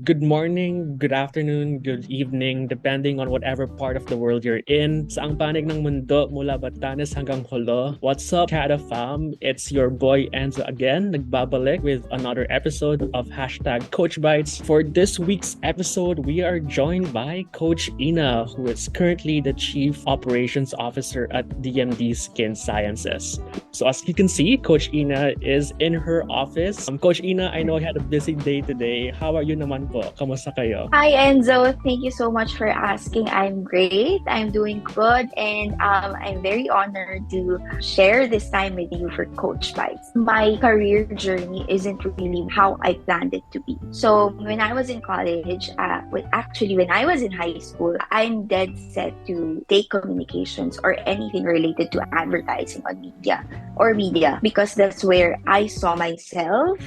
good morning, good afternoon, good evening, depending on whatever part of the world you're in. Saang panig ng mundo mula Batanes hanggang Holo. What's up, Kada fam? It's your boy Enzo again, nagbabalik with another episode of hashtag Coach Bites. For this week's episode, we are joined by Koach Ena, who is currently the Chief Operations Officer at DMD Skin Sciences. So as you can see, Koach Ena is in her office. Coach Ena, I know you had a busy day today. How are you naman po? Kamusta kayo? Hi Enzo, thank you so much for asking. I'm great. I'm doing good, and I'm very honored to share this time with you for Coach Bites. My career journey isn't really how I planned it to be. So when I was in college, when I was in high school, I'm dead set to take communications or anything related to advertising on media because that's where I saw myself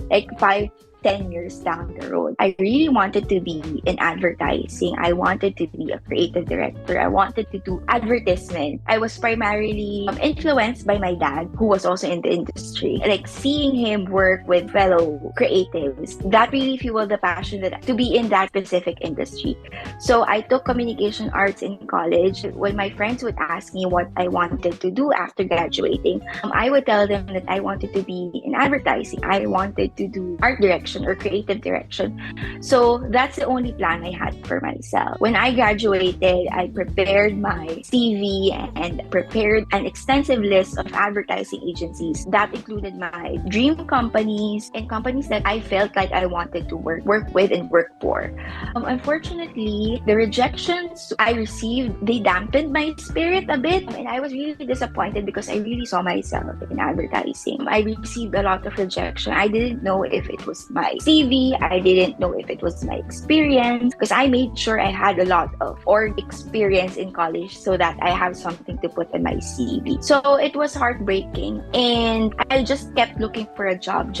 like 5-10 years down the road. I really wanted to be in advertising. I wanted to be a creative director. I wanted to do advertisement. I was primarily influenced by my dad, who was also in the industry. Like seeing him work with fellow creatives, that really fueled the passion to be in that specific industry. So I took communication arts in college. When my friends would ask me what I wanted to do after graduating, I would tell them that I wanted to be in advertising. I wanted to do art direction or creative direction. So that's the only plan I had for myself. When I graduated, I prepared my CV and prepared an extensive list of advertising agencies that included my dream companies and companies that I felt like I wanted to work with and work for. Unfortunately, the rejections I received, they dampened my spirit a bit, and I was really disappointed because I really saw myself in advertising. I received a lot of rejection. I didn't know if it was my CV. I didn't know if it was my experience because I made sure I had a lot of org experience in college so that I have something to put in my CV. So it was heartbreaking, and I just kept looking for a job.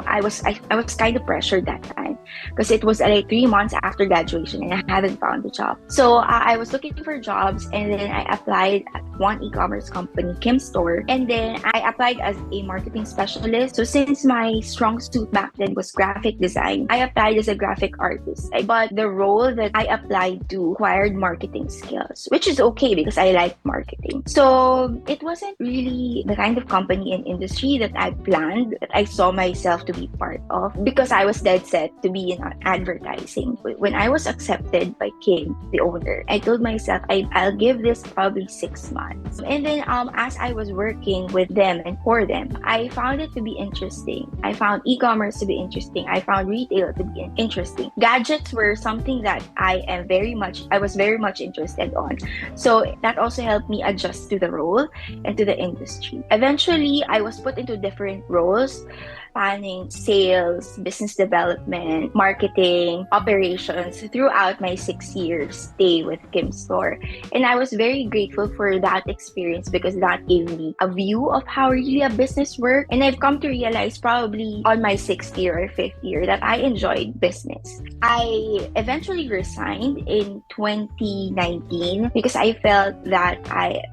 I was kind of pressured that time because it was like 3 months after graduation and I haven't found a job. So I was looking for jobs, and then I applied at one e-commerce company, Kim Store, and then I applied as a marketing specialist. So since my strong suit back then was graphic design, I applied as a graphic artist. But the role that I applied to required marketing skills, which is okay because I like marketing. So it wasn't really the kind of company and industry that I planned, that I saw myself to be part of, because I was dead set to be in advertising. When I was accepted by Kim, the owner, I told myself I'll give this probably 6 months. And then as I was working with them and for them, I found it to be interesting. I found e-commerce to be interesting. I found retail to be interesting. Gadgets were something that I was very much interested on. So that also helped me adjust to the role and to the industry. Eventually, I was put into different roles: planning, sales, business development, marketing, operations throughout my 6 years stay with Kim Store. And I was very grateful for that experience because that gave me a view of how really a business works. And I've come to realize probably on my 6th year or 5th year that I enjoyed business. I eventually resigned in 2019 because I felt that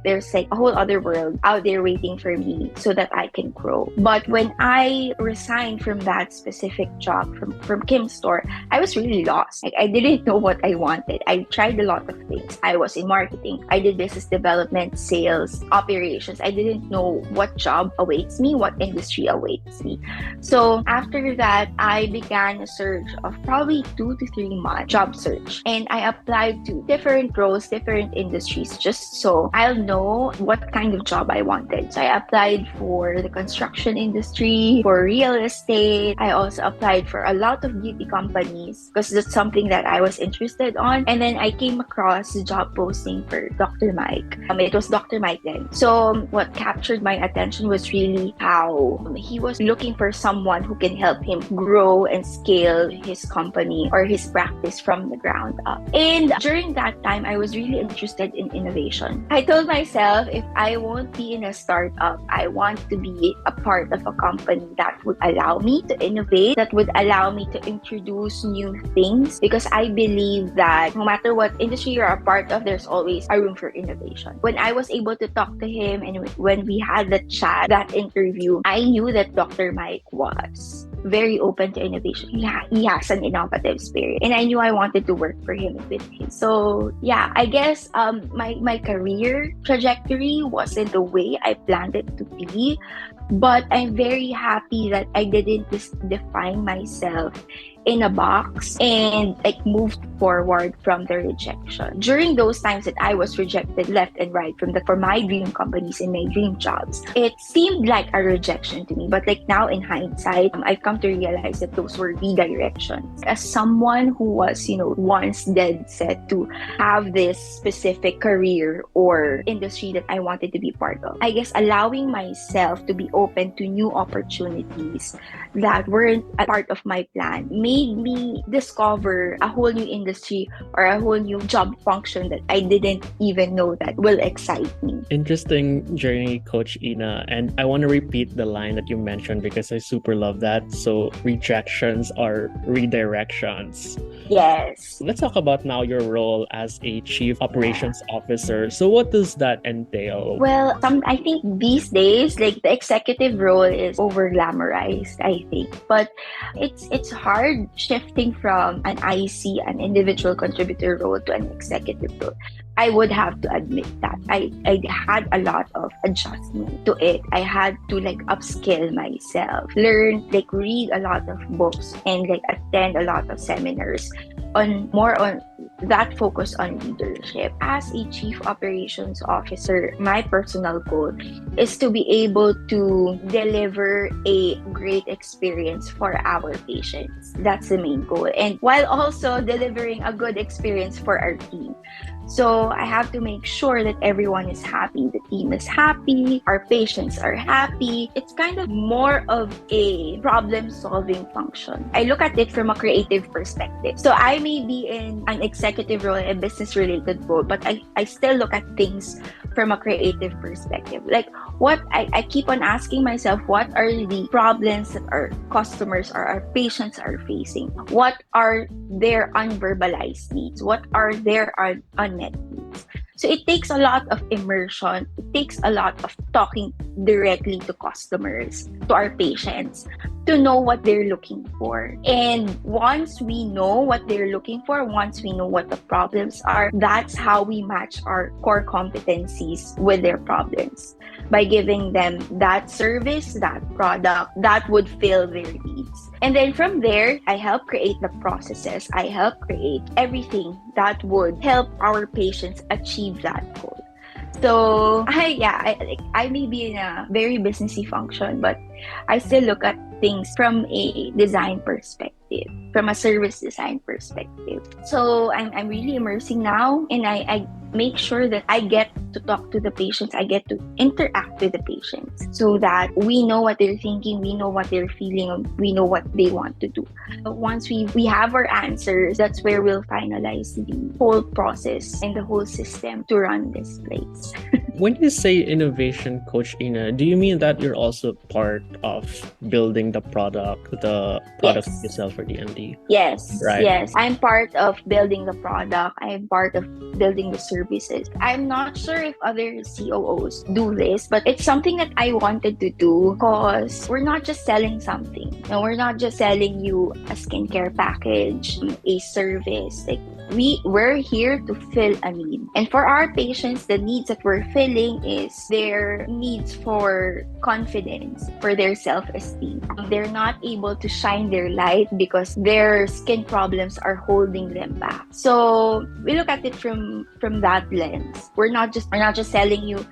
there's like a whole other world out there waiting for me so that I can grow. But when I resigned from that specific job from Kim Store, I was really lost. I didn't know what I wanted. I tried a lot of things. I was in marketing. I did business development, sales, operations. I didn't know what job awaits me, what industry awaits me. So after that, I began a search of probably 2 to 3 months job search. And I applied to different roles, different industries, just so I'll know what kind of job I wanted. So I applied for the construction industry, for real estate. I also applied for a lot of beauty companies because that's something that I was interested on. And then I came across a job posting for Dr. Mike. It was Dr. Mike then. So what captured my attention was really how he was looking for someone who can help him grow and scale his company or his practice from the ground up. And during that time, I was really interested in innovation. I told myself, if I won't be in a startup, I want to be a part of a company that would allow me to innovate, that would allow me to introduce new things, because I believe that no matter what industry you're a part of, there's always a room for innovation. When I was able to talk to him and when we had the chat, that interview, I knew that Dr. Mike was very open to innovation. He has an innovative spirit, and I knew I wanted to work for him and with him. So yeah, I guess my career trajectory wasn't the way I planned it to be, but I'm very happy that I didn't just define myself in a box and like moved forward from the rejection. During those times that I was rejected left and right for my dream companies and my dream jobs, it seemed like a rejection to me. But like now in hindsight, I've come to realize that those were redirections. As someone who was, once dead set to have this specific career or industry that I wanted to be part of, I guess allowing myself to be open to new opportunities that weren't a part of my plan made me discover a whole new industry or a whole new job function that I didn't even know that will excite me. Interesting journey, Coach Ena. And I want to repeat the line that you mentioned because I super love that. So rejections are redirections. Yes. Let's talk about now your role as a Chief Operations Officer. So what does that entail? Well, I think these days, like the executive role is over glamorized, I think. But it's hard shifting from an IC, an individual contributor role, to an executive role. I would have to admit that I had a lot of adjustment to it. I had to upskill myself, learn, read a lot of books and attend a lot of seminars on that focus on leadership. As a Chief Operations Officer, my personal goal is to be able to deliver a great experience for our patients. That's the main goal. And while also delivering a good experience for our team. So I have to make sure that everyone is happy, the team is happy, our patients are happy. It's kind of more of a problem-solving function. I look at it from a creative perspective. So I may be in an executive role, a business-related role, but I still look at things from a creative perspective. I keep on asking myself, what are the problems that our customers or our patients are facing? What are their unverbalized needs? What are their unmet needs? So it takes a lot of immersion. It takes a lot of talking directly to customers, to our patients, to know what they're looking for. And once we know what they're looking for, once we know what the problems are, that's how we match our core competencies with their problems, by giving them that service, that product that would fill their needs. And then from there, I help create the processes. I help create everything that would help our patients achieve that goal. So I may be in a very businessy function, but I still look at things from a design perspective, from a service design perspective. So I'm really immersing now, and I make sure that I get to talk to the patients, I get to interact with the patients, so that we know what they're thinking, we know what they're feeling, we know what they want to do. But once we have our answers, that's where we'll finalize the whole process and the whole system to run this place. When you say innovation, Coach Ena, do you mean that you're also part of building the product Yes. you sell for DMD? Yes, Right. yes. I'm part of building the product. I'm part of building the services. I'm not sure if other COOs do this, but it's something that I wanted to do, because we're not just selling something. We're not just selling you a skincare package, a service. We're here to fill a need. And for our patients, the needs that we're filling is their needs for confidence, for their self-esteem. They're not able to shine their light because their skin problems are holding them back. So we look at it from that lens. We're not just selling you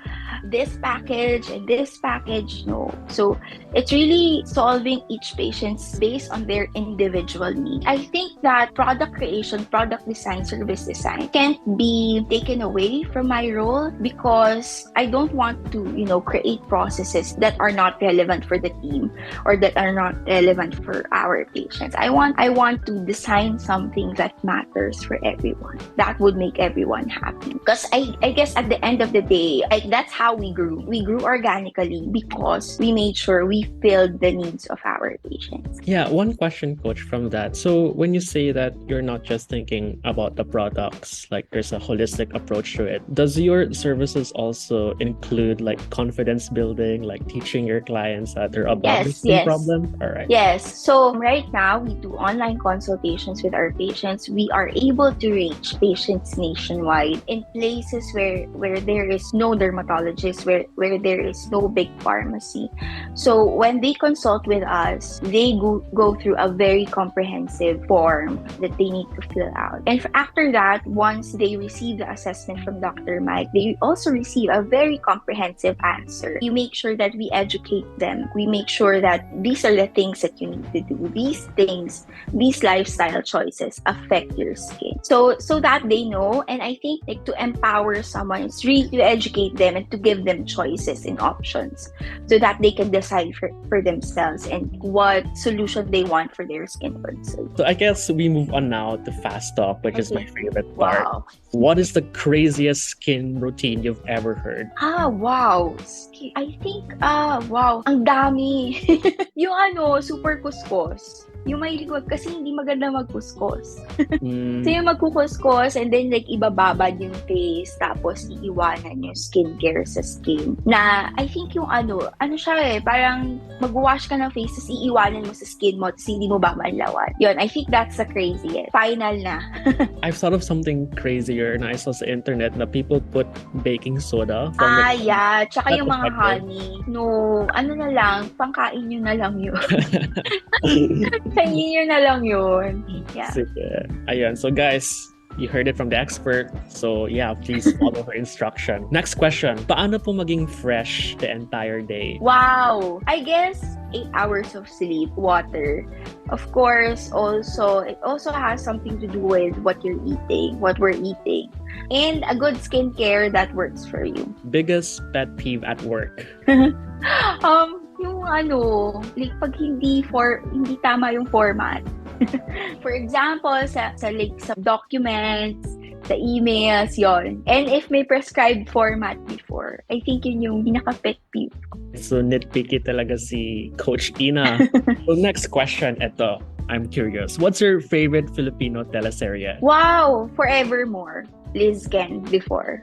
this package and this package. No. So it's really solving each patient's based on their individual need. I think that product creation, product design, service design can't be taken away from my role, because I don't want to, create processes that are not relevant for the team or that are not relevant for our patients. I want to design something that matters for everyone, that would make everyone happy. Because I guess at the end of the day, that's how we grew. We grew organically because we made sure we filled the needs of our patients. Yeah, one question, Coach, from that. So when you say that you're not just thinking about the products, there's a holistic approach to it, does your services also include confidence building, teaching your clients that are above the Yes, skin yes. problem? All right. Yes. So right now, we do online consultations with our patients. We are able to reach patients nationwide in places where there is no dermatologist, where there is no big pharmacy. So when they consult with us, they go through a very comprehensive form that they need to fill out. And after that, once they receive the assessment from Dr. Mike, they also receive a very comprehensive answer. We make sure that we educate them. We make sure that these are the things that you need to do. These things, these lifestyle choices affect your skin. So that they know. And I think like to empower someone, it's really to educate them and to give them choices and options so that they can decide for themselves and what solution they want for their skin concern. So I guess we move on now to fast talk, which is my favorite part. Wow. What is the craziest skin routine you've ever heard? Wow. I think, wow, ang dami. Yung super kuskus. Yung mahilig kasi hindi maganda magkuskus. So yung magkukuskus and then like ibababad yung face tapos iiwanan yung skincare sa skin. Na I think yung siya parang mag-wash ka ng face tapos iiwanan mo sa skin mo tapos hindi mo ba manlawan. Yun, I think that's the craziest. Final na. I've thought of something crazier na I saw sa internet na people put baking soda. Yeah. Tsaka yung mga honey. No, na lang, pangkain nyo na lang yun. Kainin nyo na lang yun. Yeah. Sige. Ayan. So guys, you heard it from the expert. So yeah, please follow her instruction. Next question. Paano po maging fresh the entire day? Wow! I guess 8 hours of sleep, water. Of course, it also has something to do with what you're eating, what we're eating. And a good skincare that works for you. Biggest pet peeve at work? Yung like pag hindi tama yung format. For example, sa documents, sa emails, yon. And if may prescribed format before, I think yun yung pinaka-pet peeve. So nitpicky talaga si Koach Ena. So next question, eto. I'm curious. What's your favorite Filipino teleserye? Wow! Forevermore. Liz Ken before.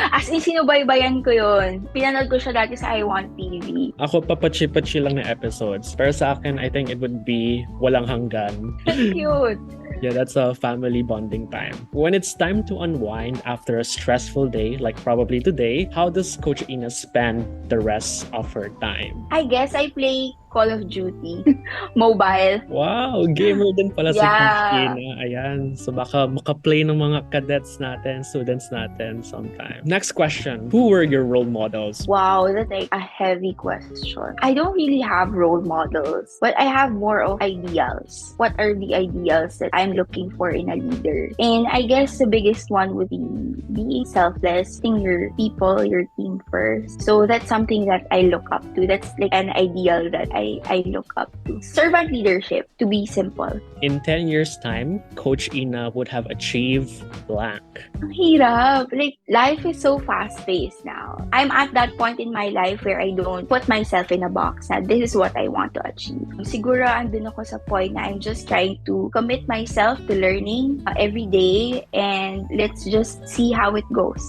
As in, sinubaybayan ko yun. Pinanood ko siya dati sa I Want TV. Ako, papachi-pachi lang na episodes. Pero sa akin, I think it would be Walang Hanggan. Cute. Yeah, that's a family bonding time. When it's time to unwind after a stressful day, like probably today, how does Coach Ena spend the rest of her time? I guess I play Call of Duty. Mobile. Wow, gamer din pala si Coach Yeah. Ena. Ayan, so baka makaplay ng mga cadets natin, students natin sometime. Next question, who were your role models? Wow, that's like a heavy question. I don't really have role models, but I have more of ideals. What are the ideals that I'm looking for in a leader? And I guess the biggest one would be being selfless, putting your people, your team first. So that's something that I look up to. That's like an ideal that I look up to. Servant leadership, to be simple. In 10 years' time, Coach Ena would have achieved blank. Ang hirap. Like, life is so fast-paced now. I'm at that point in my life where I don't put myself in a box na this is what I want to achieve. Siguro, andun ako sa point na I'm just trying to commit myself to learning every day and let's just see how it goes.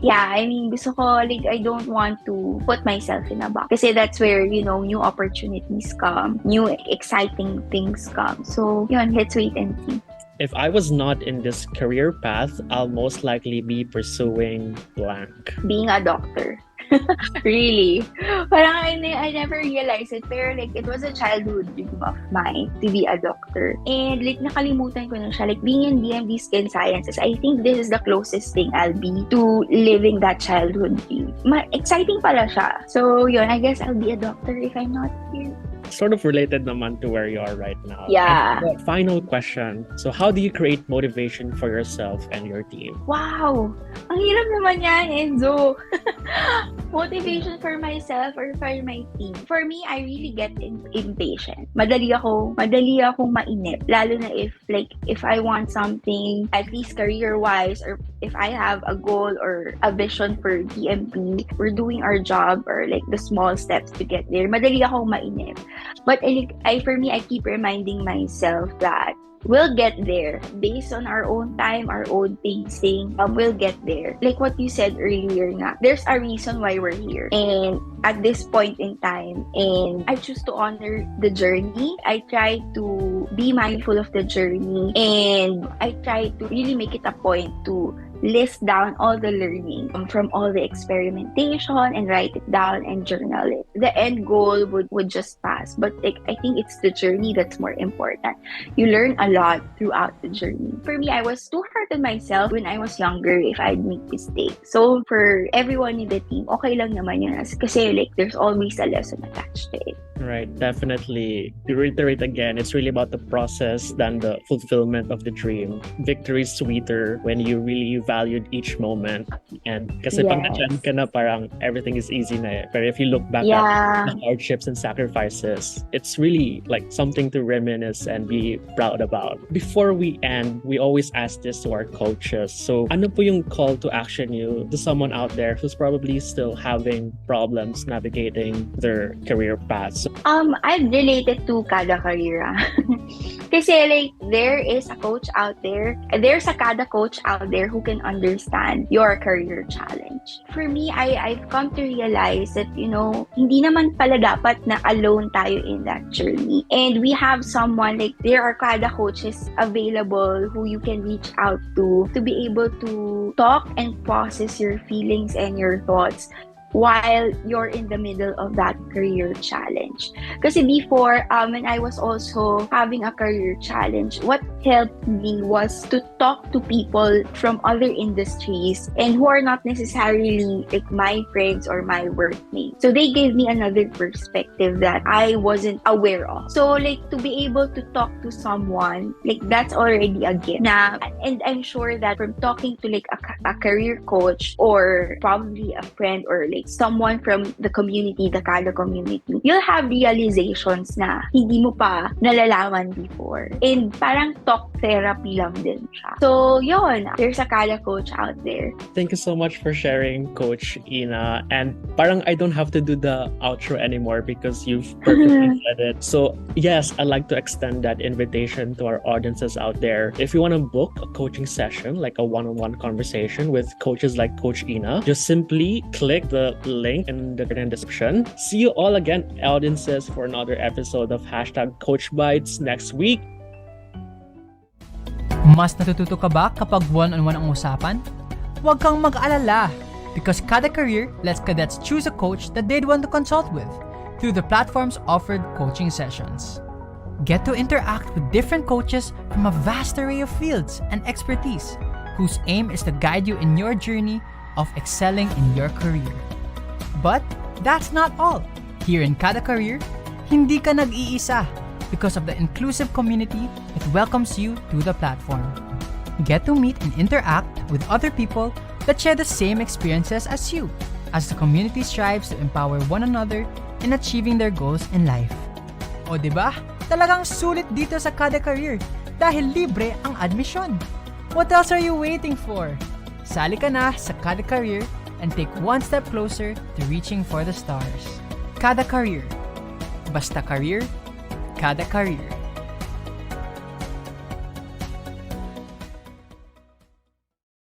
Yeah, I mean, gusto ko, like, I don't want to put myself in a box. Kasi that's where, new opportunities come, new exciting things come. So, yun, let's wait and see. If I was not in this career path, I'll most likely be pursuing blank. Being a doctor. Really. Parang I never realized it, pero like it was a childhood dream of mine to be a doctor. And like nakalimutan ko na siya. Like being in DMD Skin Sciences, I think this is the closest thing I'll be to living that childhood dream. Exciting pala siya. So yun, I guess I'll be a doctor if I'm not here. Sort of related naman to where you are right now. Yeah. And the final question. So how do you create motivation for yourself and your team? Wow! Ang hirap naman yan, Enzo. Motivation for myself or for my team. For me, I really get impatient. Madali akong mainip. Lalo na if I want something, at least career-wise, or if I have a goal or a vision for DMP, we're doing our job or like the small steps to get there. Madali akong mainip. But for me, I keep reminding myself that we'll get there based on our own time, our own pacing. We'll get there. Like what you said earlier, nga, there's a reason why we're here. And at this point in time, and I choose to honor the journey. I try to be mindful of the journey, and I try to really make it a point to list down all the learning from all the experimentation and write it down and journal it. The end goal would just pass, but I think it's the journey that's more important. You learn a lot throughout the journey. For me, I was too hard on myself when I was younger if I'd make mistakes. So for everyone in the team, okay lang naman yun kasi like there's always a lesson attached to it. Right, definitely. To reiterate again, it's really about the process than the fulfillment of the dream. Victory is sweeter when you really valued each moment. And kasi pag nandiyan ka na, parang everything is easy na eh. But if you look back at the hardships and sacrifices, it's really like something to reminisce and be proud about. Before we end, we always ask this to our coaches. So ano po yung call to action you to someone out there who's probably still having problems navigating their career paths? I'd relate it to kada career. Kasi like there is a coach out there, there's a kada coach out there who can understand your career challenge. For me, I've come to realize that, you know, hindi naman pala dapat na alone tayo in that journey. And we have someone, like there are kada coaches available who you can reach out to be able to talk and process your feelings and your thoughts while you're in the middle of that career challenge. Kasi before, when I was also having a career challenge, what helped me was to talk to people from other industries and who are not necessarily like my friends or my workmates. So they gave me another perspective that I wasn't aware of. So like to be able to talk to someone, like that's already a gift. And I'm sure that from talking to like a career coach or probably a friend or like someone from the community, the kada community, you'll have realizations na hindi mo pa nalalaman before. And parang talk therapy lang din siya. So yun, there's a kada coach out there. Thank you so much for sharing, Coach Ena. And parang I don't have to do the outro anymore because you've perfectly said it. So yes, I'd like to extend that invitation to our audiences out there. If you want to book a coaching session, like a one-on-one conversation with coaches like Coach Ena, just simply click the link in the description. See you all again, audiences, for another episode of #CoachBites next week. Mas natututo ka ba kapag one-on-one ang usapan? Huwag kang mag-alala because Kada Career lets cadets choose a coach that they'd want to consult with through the platform's offered coaching sessions. Get to interact with different coaches from a vast array of fields and expertise whose aim is to guide you in your journey of excelling in your career. But that's not all. Here in Kada Career, hindi ka nag-iisa because of the inclusive community that welcomes you to the platform. Get to meet and interact with other people that share the same experiences as you, as the community strives to empower one another in achieving their goals in life. O diba? Talagang sulit dito sa Kada Career dahil libre ang admission. What else are you waiting for? Sali ka na sa Kada Career and take one step closer to reaching for the stars. Kada Career. Basta career, Kada Career.